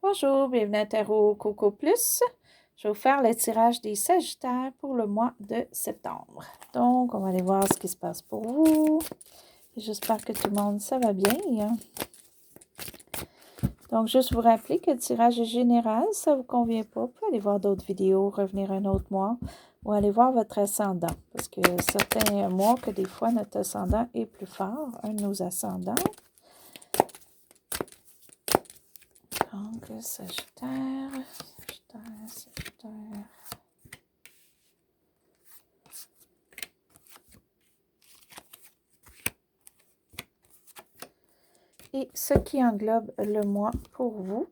Bonjour, bienvenue à Tarot Coco Plus. Je vais vous faire le tirage des Sagittaires pour le mois de septembre. Donc, on va aller voir ce qui se passe pour vous. J'espère que tout le monde, ça va bien. Donc, juste vous rappeler que le tirage est général, ça ne vous convient pas, vous pouvez aller voir d'autres vidéos, revenir un autre mois ou aller voir votre ascendant. Parce que certains mois que des fois, notre ascendant est plus fort, un de nos ascendants. Donc, Sagittaire, Sagittaire, Sagittaire. Et ce qui englobe le mois pour vous.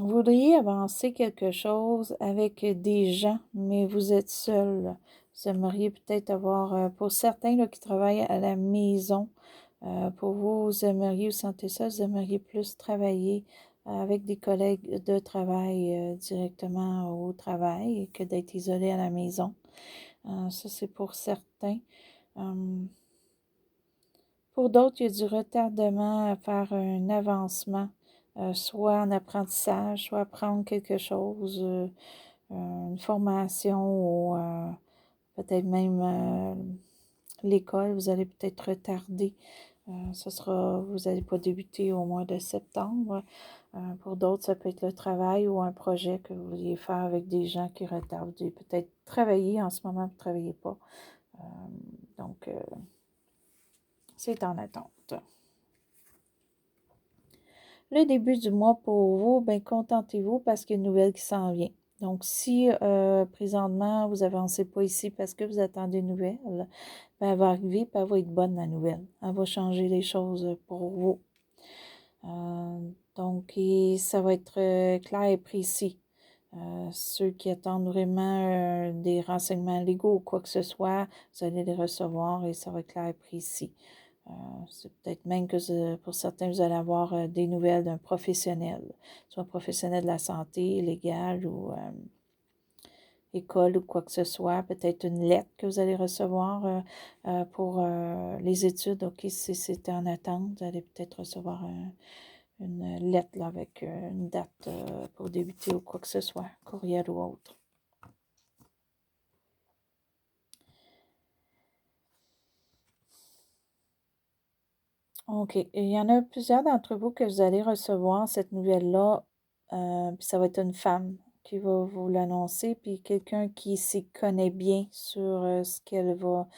Vous voudriez avancer quelque chose avec des gens, mais vous êtes seul. Vous aimeriez peut-être avoir, pour certains là, qui travaillent à la maison, pour vous, vous aimeriez vous sentez ça, vous aimeriez plus travailler avec des collègues de travail directement au travail que d'être isolé à la maison. Ça, c'est pour certains. Pour d'autres, il y a du retardement à faire un avancement, soit en apprentissage, soit apprendre quelque chose, une formation ou peut-être même l'école, vous allez peut-être retarder. Vous n'allez pas débuter au mois de septembre. Pour d'autres, ça peut être le travail ou un projet que vous vouliez faire avec des gens qui retardent. Vous devez peut-être travailler en ce moment, vous ne travaillez pas. Donc, c'est en attente. Le début du mois pour vous, bien, contentez-vous parce qu'il y a une nouvelle qui s'en vient. Donc, si présentement, vous n'avancez pas ici parce que vous attendez une nouvelle, bien, elle va arriver et elle va être bonne, la nouvelle. Elle va changer les choses pour vous. Donc, ça va être clair et précis. Ceux qui attendent vraiment des renseignements légaux ou quoi que ce soit, vous allez les recevoir et ça va être clair et précis. C'est peut-être même que pour certains, vous allez avoir des nouvelles d'un professionnel, soit un professionnel de la santé, légal ou école ou quoi que ce soit. Peut-être une lettre que vous allez recevoir pour les études. OK, si c'était en attente, vous allez peut-être recevoir une lettre là, avec une date pour débuter ou quoi que ce soit, courriel ou autre. OK. Il y en a plusieurs d'entre vous que vous allez recevoir cette nouvelle-là, puis ça va être une femme qui va vous l'annoncer, puis quelqu'un qui s'y connaît bien sur ce qu'elle va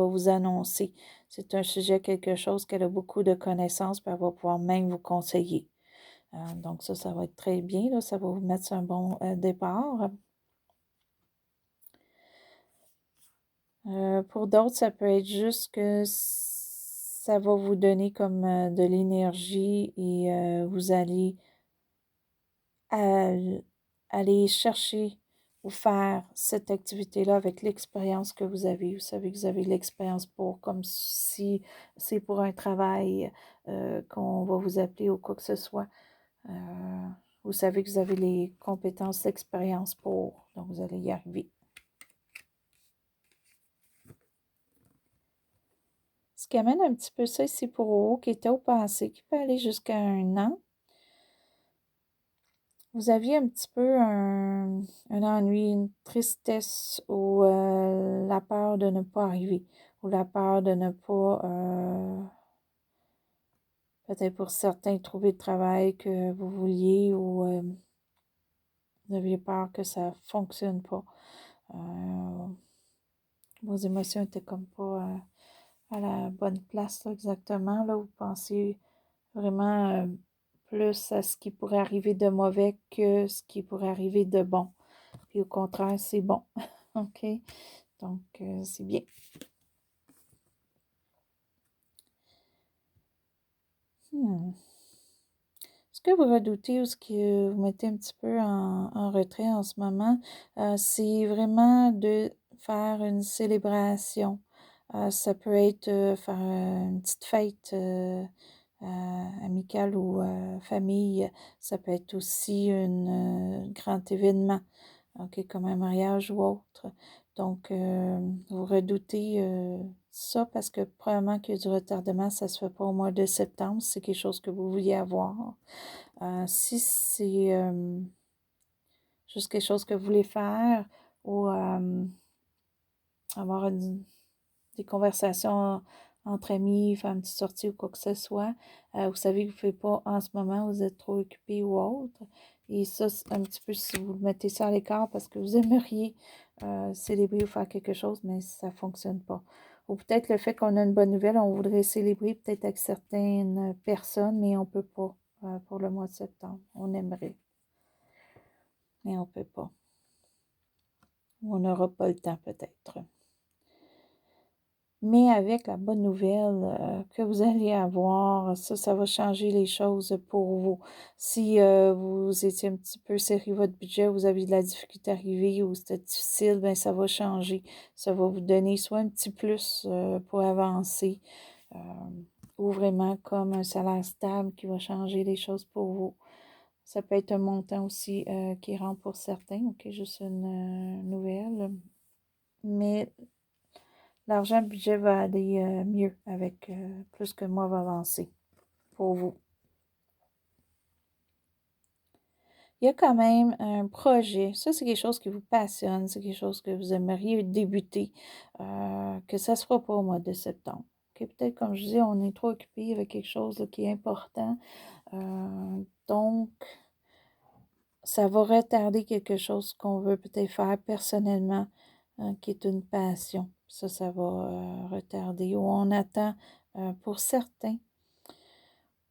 vous annoncer. C'est un sujet, quelque chose qu'elle a beaucoup de connaissances, puis elle va pouvoir même vous conseiller. Donc ça va être très bien, là, ça va vous mettre sur un bon départ. Pour d'autres, ça peut être juste que ça va vous donner comme de l'énergie et vous allez aller chercher ou faire cette activité-là avec l'expérience que vous avez. Vous savez que vous avez l'expérience pour, comme si c'est pour un travail qu'on va vous appeler ou quoi que ce soit. Vous savez que vous avez les compétences, l'expérience pour, donc vous allez y arriver. Ce qui amène un petit peu ça ici pour vous, qui était au passé, qui peut aller jusqu'à 1 an. Vous aviez un petit peu un ennui, une tristesse ou la peur de ne pas arriver, ou la peur de ne pas, peut-être pour certains, trouver le travail que vous vouliez ou vous aviez peur que ça ne fonctionne pas. Vos émotions étaient comme pas à la bonne place là, exactement. Là, vous pensez vraiment plus à ce qui pourrait arriver de mauvais que ce qui pourrait arriver de bon. Puis au contraire, c'est bon. OK? Donc, c'est bien. Ce que vous redoutez ou ce que vous mettez un petit peu en retrait en ce moment, c'est vraiment de faire une célébration. Ça peut être faire une petite fête amical ou famille. Ça peut être aussi un grand événement, comme un mariage ou autre. Donc, vous redoutez ça parce que probablement qu'il y a du retardement, ça ne se fait pas au mois de septembre. C'est quelque chose que vous vouliez avoir. Si c'est juste quelque chose que vous voulez faire ou avoir des conversations entre amis, faire une petite sortie ou quoi que ce soit, vous savez que vous ne pouvez pas en ce moment, vous êtes trop occupé ou autre. Et ça, c'est un petit peu si vous mettez ça à l'écart parce que vous aimeriez célébrer ou faire quelque chose, mais ça ne fonctionne pas. Ou peut-être le fait qu'on a une bonne nouvelle, on voudrait célébrer peut-être avec certaines personnes, mais on ne peut pas pour le mois de septembre. On aimerait, mais on ne peut pas. Ou on n'aura pas le temps peut-être. Mais avec la bonne nouvelle que vous allez avoir, ça va changer les choses pour vous. Si vous étiez un petit peu serré votre budget, vous avez de la difficulté à arriver ou c'était difficile, bien ça va changer. Ça va vous donner soit un petit plus pour avancer euh, ou vraiment comme un salaire stable qui va changer les choses pour vous. Ça peut être un montant aussi qui rentre pour certains. OK, juste une nouvelle. Mais l'argent, le budget va aller mieux avec plus que moi va avancer pour vous. Il y a quand même un projet. Ça, c'est quelque chose qui vous passionne. C'est quelque chose que vous aimeriez débuter. Que ça ne se fera pas au mois de septembre. Okay? Peut-être, comme je dis, on est trop occupé avec quelque chose là, qui est important. Donc, ça va retarder quelque chose qu'on veut peut-être faire personnellement, qui est une passion. Ça va retarder. Ou on attend, pour certains,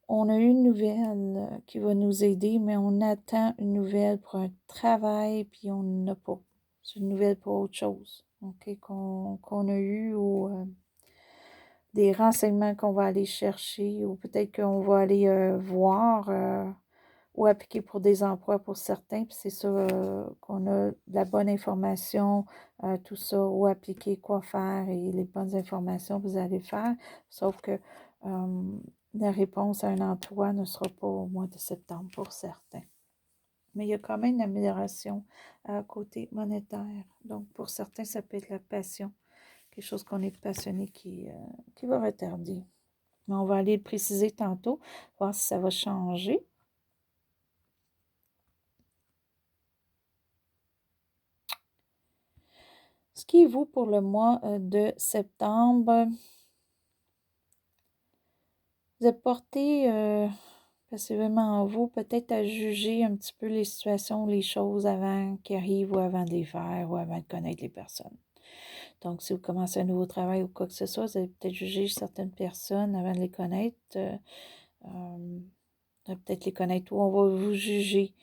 on a eu une nouvelle qui va nous aider, mais on attend une nouvelle pour un travail, puis on n'en a pas. C'est une nouvelle pour autre chose, OK, qu'on a eu ou des renseignements qu'on va aller chercher ou peut-être qu'on va aller voir ou appliquer pour des emplois pour certains, puis c'est ça qu'on a de la bonne information, tout ça, ou appliquer quoi faire et les bonnes informations vous allez faire, sauf que la réponse à un emploi ne sera pas au mois de septembre pour certains. Mais il y a quand même une amélioration à côté monétaire. Donc, pour certains, ça peut être la passion, quelque chose qu'on est passionné qui va retarder. Mais on va aller le préciser tantôt, voir si ça va changer. Ce qui est vous pour le mois de septembre, vous êtes porté passivement en vous, peut-être à juger un petit peu les situations, les choses avant qu'ils arrivent ou avant de les faire ou avant de connaître les personnes. Donc, si vous commencez un nouveau travail ou quoi que ce soit, vous allez peut-être juger certaines personnes avant de les connaître. Peut-être les connaître ou on va vous juger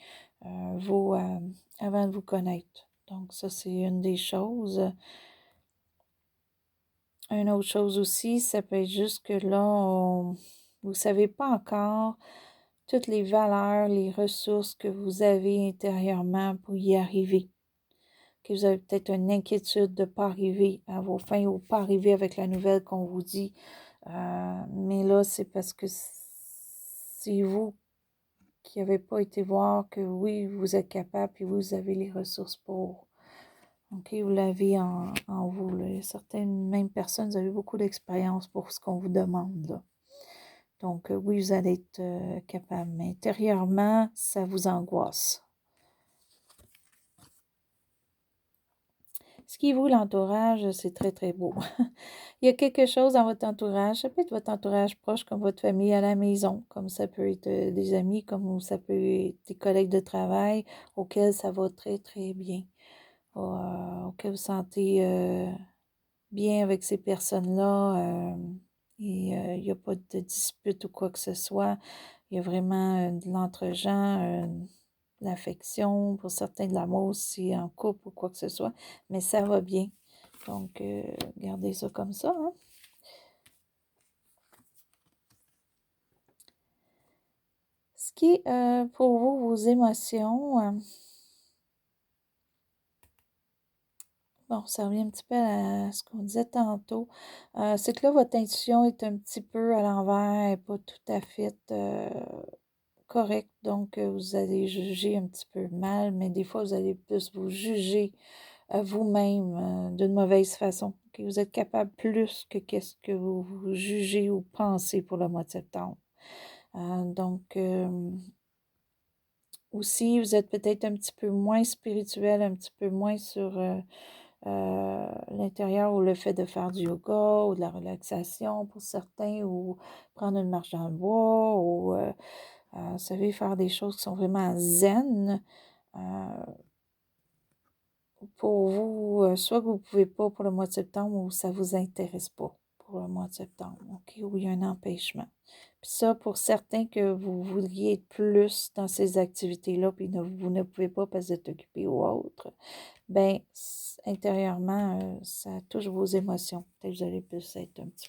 vous avant de vous connaître. Donc, ça, c'est une des choses. Une autre chose aussi, ça peut être juste que là, vous ne savez pas encore toutes les valeurs, les ressources que vous avez intérieurement pour y arriver. Que vous avez peut-être une inquiétude de ne pas arriver à vos fins ou pas arriver avec la nouvelle qu'on vous dit. Mais là, c'est parce que c'est vous qui n'avez pas été voir que oui, vous êtes capable et vous avez les ressources pour. OK, vous l'avez en vous. Là. Certaines mêmes personnes, vous avez beaucoup d'expérience pour ce qu'on vous demande. Là. Donc, oui, vous allez être capable. Mais intérieurement, ça vous angoisse. Ce qui est vous, l'entourage, c'est très, très beau. Il y a quelque chose dans votre entourage. Ça peut être votre entourage proche, comme votre famille à la maison, comme ça peut être des amis, comme ça peut être des collègues de travail auxquels ça va très, très bien. Auxquels vous sentez bien avec ces personnes-là et il n'y a pas de dispute ou quoi que ce soit. Il y a vraiment de l'entre-gens, de l'affection, pour certains de l'amour aussi en couple ou quoi que ce soit, mais ça va bien. Donc, gardez ça comme ça. Hein? Ce qui est pour vous, vos émotions, bon, ça revient un petit peu à ce qu'on disait tantôt. C'est que là, votre intuition est un petit peu à l'envers, et pas tout à fait correcte. Donc, vous allez juger un petit peu mal, mais des fois, vous allez plus vous juger à vous-même d'une mauvaise façon. Ok? Vous êtes capable plus que qu'est-ce que vous jugez ou pensez pour le mois de septembre. Donc, aussi, vous êtes peut-être un petit peu moins spirituel, un petit peu moins sur l'intérieur ou le fait de faire du yoga ou de la relaxation pour certains ou prendre une marche dans le bois ou, vous savez, faire des choses qui sont vraiment zen. Euh, pour vous, soit que vous ne pouvez pas pour le mois de septembre ou ça ne vous intéresse pas pour le mois de septembre, OK? Ou il y a un empêchement. Puis ça, pour certains que vous voudriez être plus dans ces activités-là, puis vous ne pouvez pas parce que vous êtes occupé ou autre, bien, intérieurement, ça touche vos émotions. Peut-être que vous allez plus être un petit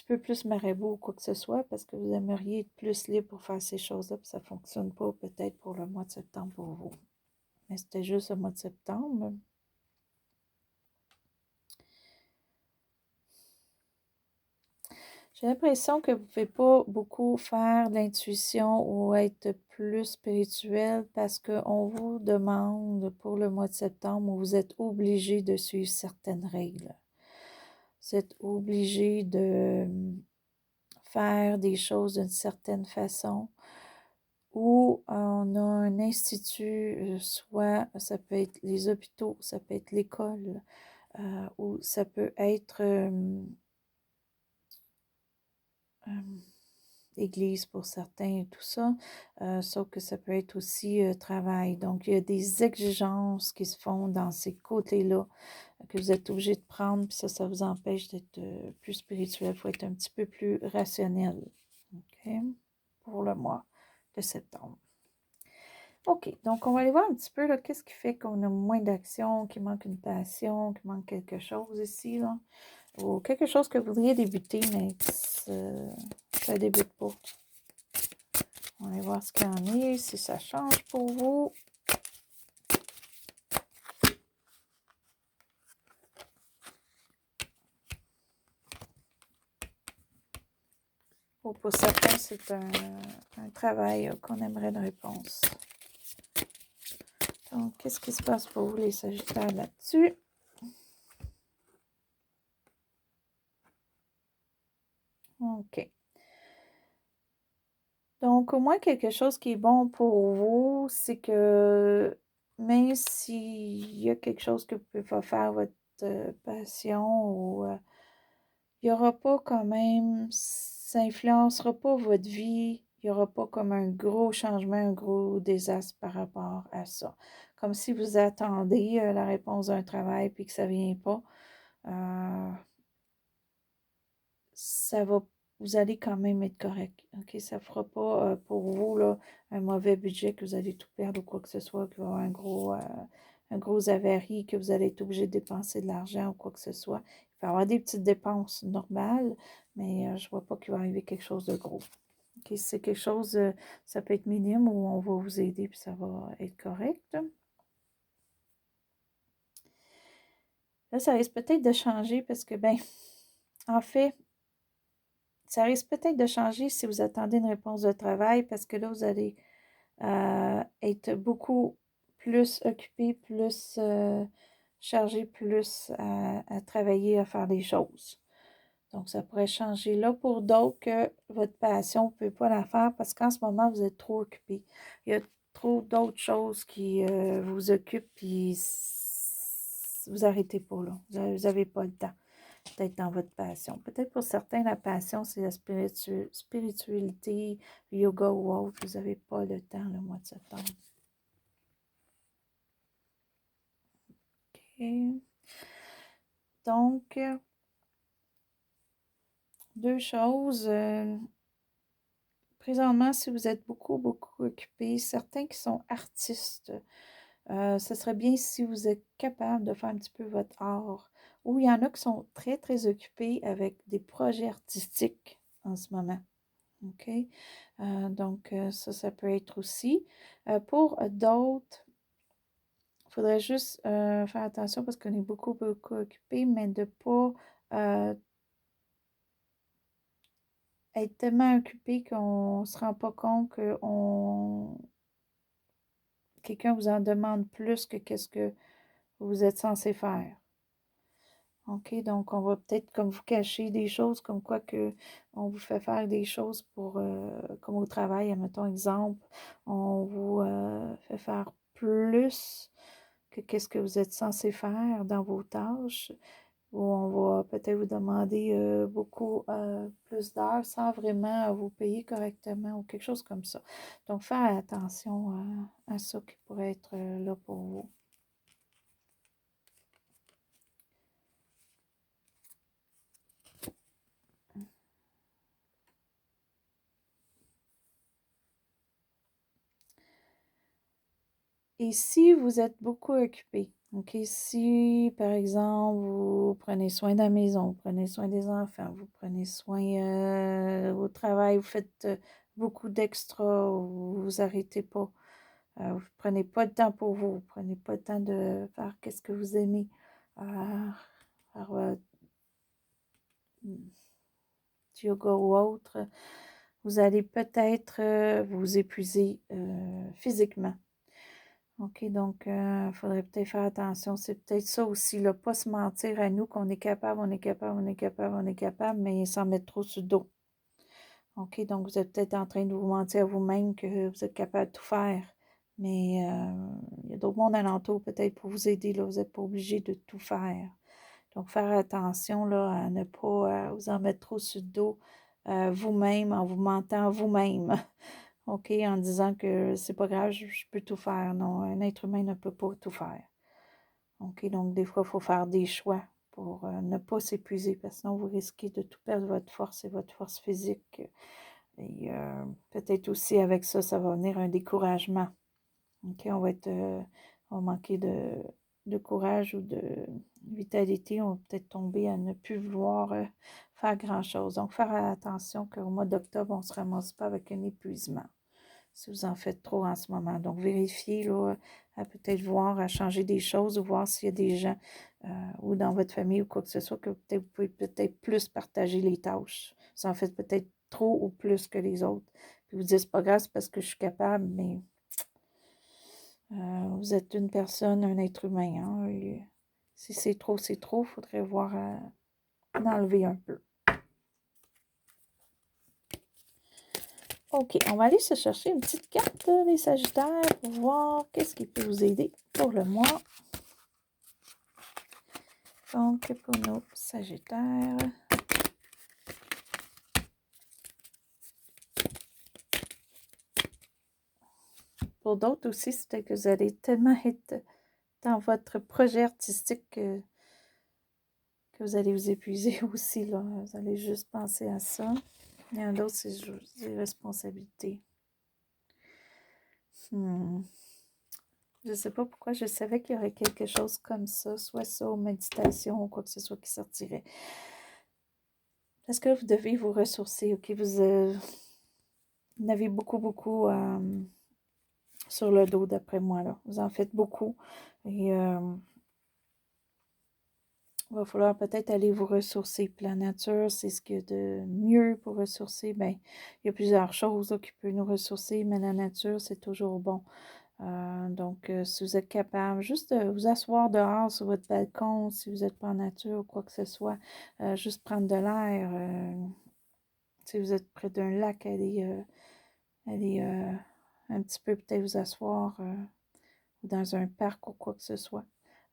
peu plus marabout ou quoi que ce soit parce que vous aimeriez être plus libre pour faire ces choses-là, puis ça ne fonctionne pas peut-être pour le mois de septembre pour vous. Mais c'était juste le mois de septembre. J'ai l'impression que vous ne pouvez pas beaucoup faire de l'intuition ou être plus spirituel parce qu'on vous demande pour le mois de septembre où vous êtes obligé de suivre certaines règles. Vous êtes obligé de faire des choses d'une certaine façon où on a un institut, soit ça peut être les hôpitaux, ça peut être l'école, ou ça peut être église pour certains et tout ça, sauf que ça peut être aussi travail. Donc, il y a des exigences qui se font dans ces côtés-là que vous êtes obligé de prendre, puis ça vous empêche d'être plus spirituel. Il faut être un petit peu plus rationnel, OK, pour le mois de septembre. OK, donc on va aller voir un petit peu, là, qu'est-ce qui fait qu'on a moins d'action, qu'il manque une passion, qu'il manque quelque chose ici, là, ou quelque chose que vous voudriez débuter, mais ça ne débute pas. On va aller voir ce qu'il y en est, si ça change pour vous. Ou pour certains, c'est un travail qu'on aimerait une réponse. Donc, qu'est-ce qui se passe pour vous, les Sagittaires, là-dessus? OK. Donc, au moins, quelque chose qui est bon pour vous, c'est que même s'il y a quelque chose que vous ne pouvez pas faire, votre passion, ou il n'y aura pas quand même, ça n'influencera pas votre vie, il n'y aura pas comme un gros changement, un gros désastre par rapport à ça. Comme si vous attendez la réponse d'un travail puis que ça ne vient pas. Ça va, vous allez quand même être correct. OK? Ça ne fera pas pour vous là, un mauvais budget que vous allez tout perdre ou quoi que ce soit, qu'il va y avoir un gros avarie, que vous allez être obligé de dépenser de l'argent ou quoi que ce soit. Il va y avoir des petites dépenses normales, mais je ne vois pas qu'il va arriver quelque chose de gros. OK? Si c'est quelque chose, ça peut être minime ou on va vous aider puis ça va être correct. Là, ça risque peut-être de changer parce que, ben, en fait, ça risque peut-être de changer si vous attendez une réponse de travail parce que là, vous allez être beaucoup plus occupé, plus chargé, plus à travailler, à faire des choses. Donc, ça pourrait changer là pour d'autres que votre passion, vous ne pouvez pas la faire parce qu'en ce moment, vous êtes trop occupé. Il y a trop d'autres choses qui vous occupent puis vous n'arrêtez pas là. Vous n'avez pas le temps d'être dans votre passion. Peut-être pour certains, la passion, c'est la spiritualité, le yoga ou autre. Vous n'avez pas le temps le mois de septembre. OK. Donc, deux choses. Présentement, si vous êtes beaucoup, beaucoup occupé, certains qui sont artistes, ce serait bien si vous êtes capable de faire un petit peu votre art. Ou il y en a qui sont très, très occupés avec des projets artistiques en ce moment. OK? Donc, ça peut être aussi. Pour d'autres, Il faudrait juste faire attention parce qu'on est beaucoup, beaucoup occupé, mais de ne pas être tellement occupé qu'on ne se rend pas compte que quelqu'un vous en demande plus que qu'est-ce que vous êtes censé faire. OK, donc on va peut-être comme vous cacher des choses, comme quoi que on vous fait faire des choses pour, comme au travail, mettons exemple, on vous fait faire plus que qu'est-ce que vous êtes censé faire dans vos tâches, ou on va peut-être vous demander beaucoup plus d'heures sans vraiment vous payer correctement ou quelque chose comme ça. Donc, faire attention à ça qui pourrait être là pour vous. Et si vous êtes beaucoup occupé, OK, si par exemple vous prenez soin de la maison, vous prenez soin des enfants, vous prenez soin au travail, vous faites beaucoup d'extra, vous vous arrêtez pas, vous prenez pas de temps pour vous, vous prenez pas le temps de faire qu'est-ce que vous aimez, faire du yoga ou autre, vous allez peut-être vous épuiser physiquement. OK, donc il faudrait peut-être faire attention. C'est peut-être ça aussi, là, pas se mentir à nous qu'on est capable, on est capable, on est capable, on est capable, mais sans mettre trop sur le dos. OK, donc vous êtes peut-être en train de vous mentir à vous-même que vous êtes capable de tout faire. Mais il y a d'autres mondes alentour peut-être pour vous aider, là. Vous n'êtes pas obligé de tout faire. Donc, faire attention là, à ne pas vous en mettre trop sur le dos vous-même, en vous mentant vous-même. OK, en disant que c'est pas grave, je peux tout faire. Non, un être humain ne peut pas tout faire. OK, donc des fois, il faut faire des choix pour ne pas s'épuiser, parce que sinon, vous risquez de tout perdre votre force et votre force physique. Et peut-être aussi avec ça, ça va venir un découragement. OK, on va manquer de courage ou de vitalité. On va peut-être tomber à ne plus vouloir faire grand-chose. Donc, faire attention qu'au mois d'octobre, on ne se ramasse pas avec un épuisement si vous en faites trop en ce moment. Donc, vérifiez là, à peut-être voir, à changer des choses ou voir s'il y a des gens ou dans votre famille ou quoi que ce soit que peut-être vous pouvez peut-être plus partager les tâches. Vous en faites peut-être trop ou plus que les autres. Puis vous dites, c'est pas grave, c'est parce que je suis capable, mais vous êtes une personne, un être humain. Hein, et si c'est trop, il faudrait voir d'enlever un peu. OK, on va aller se chercher une petite carte, les Sagittaires, pour voir qu'est-ce qui peut vous aider pour le mois. Donc, pour nos Sagittaires. Pour d'autres aussi, c'est peut-être que vous allez tellement être dans votre projet artistique que vous allez vous épuiser aussi. Là. Vous allez juste penser à ça. Il y en a d'autres, c'est juste des responsabilités. Je ne sais pas pourquoi, je savais qu'il y aurait quelque chose comme ça, soit ça, ou méditation, ou quoi que ce soit qui sortirait. Est-ce que vous devez vous ressourcer? OK, vous avez beaucoup, beaucoup sur le dos, d'après moi. Là. Vous en faites beaucoup. Et il va falloir peut-être aller vous ressourcer. Puis la nature, c'est ce qu'il y a de mieux pour ressourcer. Bien, il y a plusieurs choses là, qui peuvent nous ressourcer, mais la nature, c'est toujours bon. Donc, si vous êtes capable, juste de vous asseoir dehors sur votre balcon, si vous n'êtes pas en nature ou quoi que ce soit, juste prendre de l'air. Si vous êtes près d'un lac, allez un petit peu peut-être vous asseoir ou dans un parc ou quoi que ce soit.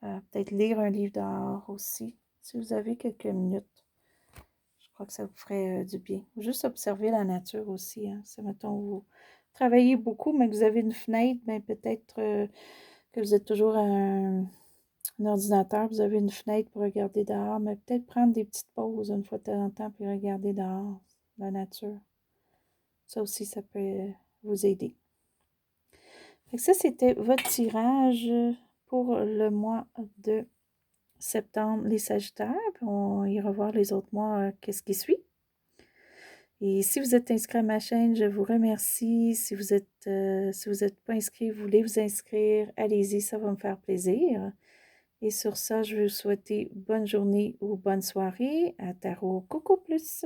Peut-être lire un livre dehors aussi, si vous avez quelques minutes. Je crois que ça vous ferait du bien. Juste observer la nature aussi. Hein. Si, mettons, vous travaillez beaucoup, mais que vous avez une fenêtre, bien peut-être que vous êtes toujours à un ordinateur, vous avez une fenêtre pour regarder dehors, mais peut-être prendre des petites pauses une fois de temps en temps puis regarder dehors, la nature. Ça aussi, ça peut vous aider. Fait que ça, c'était votre tirage pour le mois de septembre, les Sagittaires. Puis on ira voir les autres mois, qu'est-ce qui suit. Et si vous êtes inscrit à ma chaîne, je vous remercie. Si vous êtes pas inscrit, vous voulez vous inscrire, allez-y, ça va me faire plaisir. Et sur ça, je vais vous souhaiter bonne journée ou bonne soirée. À Tarot Coco Plus.